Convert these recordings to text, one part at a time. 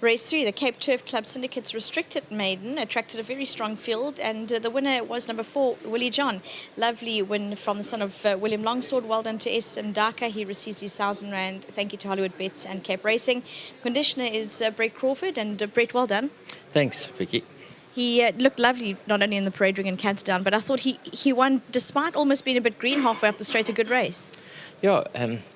Race 3, the Cape Turf Club Syndicate's Restricted Maiden attracted a very strong field, and the winner was number 4, Willie John. Lovely win from the son of William Longsword. Well done to S. Mdaka. He receives his R1,000. Thank you to Hollywoodbets and Cape Racing. Conditioner is Brett Crawford, and Brett, well done. Thanks, Vicky. He looked lovely, not only in the parade ring and Canterdown, but I thought he won despite almost being a bit green halfway up the straight. A good race. Yeah,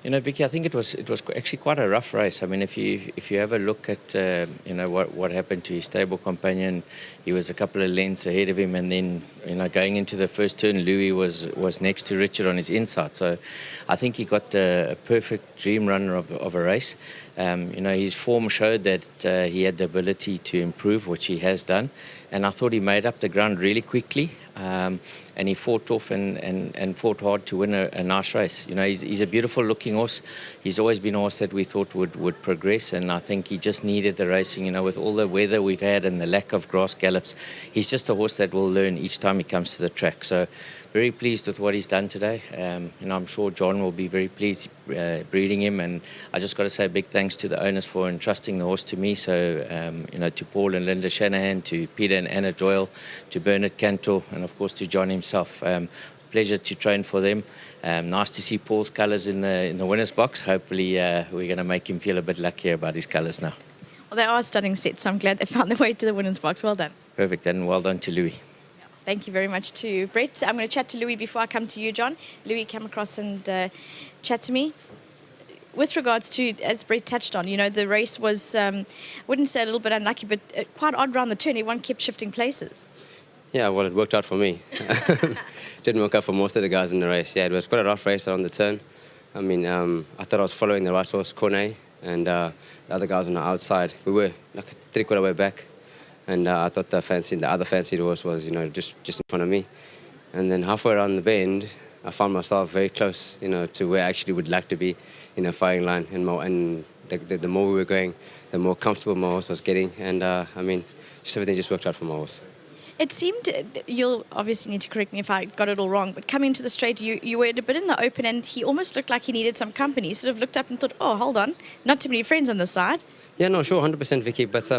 Vicky, I think it was actually quite a rough race. I mean, if you have a look at what happened to his stable companion, he was a couple of lengths ahead of him, and then going into the first turn, Louis was next to Richard on his inside. So I think he got a perfect dream runner of a race. His form showed that he had the ability to improve, which he has done, and I thought he made up the ground really quickly. And he fought off and fought hard to win a nice race. He's a beautiful looking horse. He's always been a horse that we thought would progress, and I think he just needed the racing. With all the weather we've had and the lack of grass gallops, he's just a horse that will learn each time he comes to the track. So very pleased with what he's done today. I'm sure John will be very pleased breeding him, and I just got to say a big thanks to the owners for entrusting the horse to me. So to Paul and Linda Shanahan, to Peter and Anna Doyle, to Bernard Cantor, and of course to John himself. Pleasure to train for them. Nice to see Paul's colours in the winner's box. Hopefully we're going to make him feel a bit luckier about his colours now. Well, they are stunning sets, so I'm glad they found their way to the winner's box. Well done. Perfect, and well done to Louis. Thank you very much to Brett. I'm going to chat to Louis before I come to you, John. Louis, come across and chat to me. With regards to, as Brett touched on, the race was, I wouldn't say a little bit unlucky, but quite odd round the turn. Everyone kept shifting places. Yeah, well, it worked out for me. Didn't work out for most of the guys in the race. Yeah, it was quite a rough race on the turn. I mean, I thought I was following the right horse, Cornet, and the other guys on the outside. We were like a 3/4 way back, and I thought the other fancied horse was, just in front of me. And then halfway around the bend, I found myself very close, to where I actually would like to be in a firing line. And the more we were going, the more comfortable my horse was getting. And just everything just worked out for my horse. It seemed, you'll obviously need to correct me if I got it all wrong, but coming into the straight, you were a bit in the open, and he almost looked like he needed some company. He sort of looked up and thought, oh, hold on, not too many friends on this side. Yeah, no, sure, 100%, Vicky. But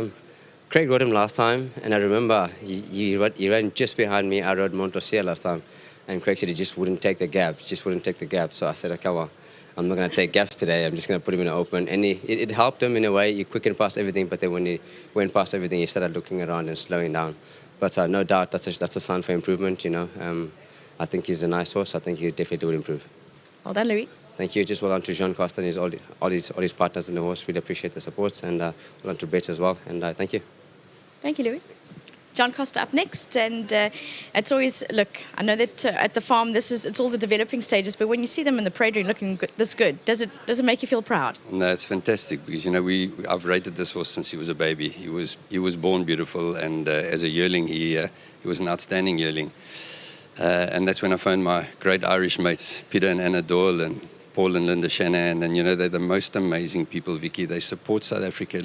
Craig rode him last time, and I remember he ran just behind me. I rode Montosia last time, and Craig said he just wouldn't take the gap, So I said, okay, well, I'm not going to take gaps today. I'm just going to put him in the open. And it helped him in a way. He quickened past everything, but then when he went past everything, he started looking around and slowing down. But no doubt, that's a sign for improvement, I think he's a nice horse. I think he definitely will improve. Well done, Louis. Thank you. Just well done to Jean Costa and all his partners in the horse. Really appreciate the support. And well done to Brett as well. And thank you. Thank you, Louis. John Costa up next, and it's always, look, I know that at the farm it's all the developing stages, but when you see them in the parade ring looking this good, does it make you feel proud? No, it's fantastic because I've rated this horse since he was a baby. He was born beautiful, and as a yearling he was an outstanding yearling, and that's when I found my great Irish mates Peter and Anna Doyle and Paul and Linda Shanahan, and they're the most amazing people, Vicky. They support South Africa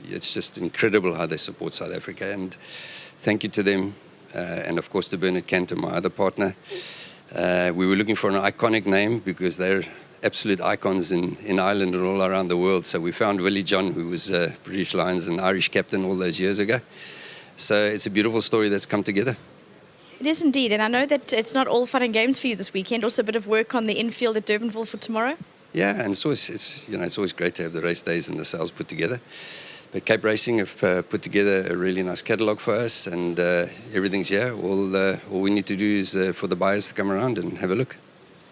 it's just incredible how they support South Africa, and thank you to them, and of course to Bernard Cantor, my other partner. We were looking for an iconic name because they're absolute icons in Ireland and all around the world. So we found Willie John, who was British Lions and Irish captain all those years ago. So it's a beautiful story that's come together. It is indeed, and I know that it's not all fun and games for you this weekend. Also a bit of work on the infield at Durbanville for tomorrow. Yeah, and it's always great to have the race days and the sales put together. But Cape Racing have put together a really nice catalogue for us, and everything's here. All we need to do is for the buyers to come around and have a look.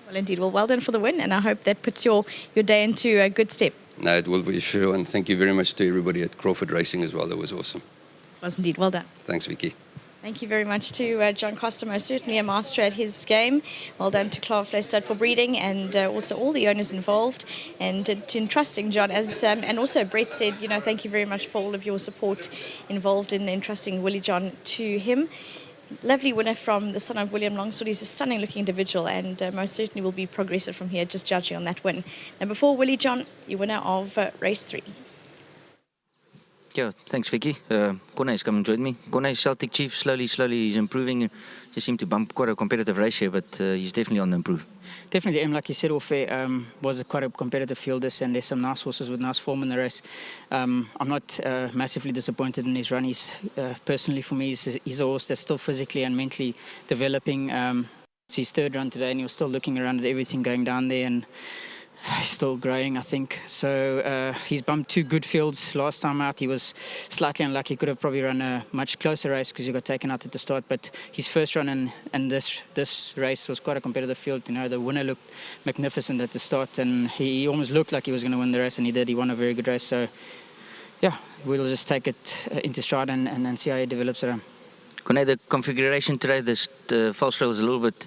Well, indeed. Well done for the win, and I hope that puts your day into a good step. No, it will be sure, and thank you very much to everybody at Crawford Racing as well. That was awesome. It was indeed. Well done. Thanks, Vicky. Thank you very much to John Costa, most certainly a master at his game. Well done to Clive Flestad for breeding, and also all the owners involved, and to entrusting John, and also Brett said, thank you very much for all of your support involved in entrusting Willie John to him. Lovely winner from the son of William Longsword. He's a stunning looking individual, and most certainly will be progressive from here, just judging on that win. Number 4, Willie John, your winner of race 3. Yeah, thanks, Vicky. Corney's come and joined me. Corney, Celtic Chief, slowly he's improving. Just seemed to bump quite a competitive race here, but he's definitely on the improve. Definitely, like you said, off air, was quite a competitive field this, and there's some nice horses with nice form in the race. I'm not massively disappointed in his run. He's, personally for me, he's a horse that's still physically and mentally developing. It's his third run today, and he was still looking around at everything going down there, and he's still growing, I think. So he's bumped 2 good fields last time out. He was slightly unlucky. Could have probably run a much closer race because he got taken out at the start. But his first run and this race was quite a competitive field. You know, the winner looked magnificent at the start, and he almost looked like he was going to win the race, and he did. He won a very good race. So, yeah, we'll just take it into stride and see how he develops around. Corney, the configuration today, the false trail is a little bit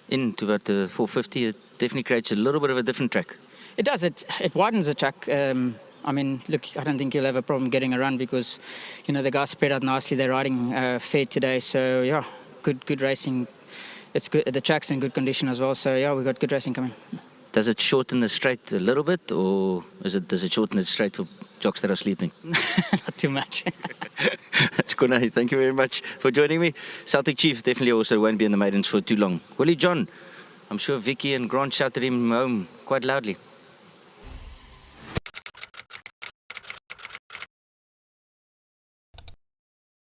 into about the 450. It definitely creates a little bit of a different track. It does. It widens the track. I mean, look, I don't think he'll have a problem getting a run because, you know, the guys spread out nicely. They're riding fair today. So, yeah, good racing. It's good. The track's in good condition as well. So, yeah, we've got good racing coming. Does it shorten the straight a little bit, or does it shorten the straight for jocks that are sleeping? Not too much. That's Corney. Thank you very much for joining me. Celtic Chief definitely also won't be in the maidens for too long. Willie John, I'm sure Vicky and Grant shouted him home quite loudly.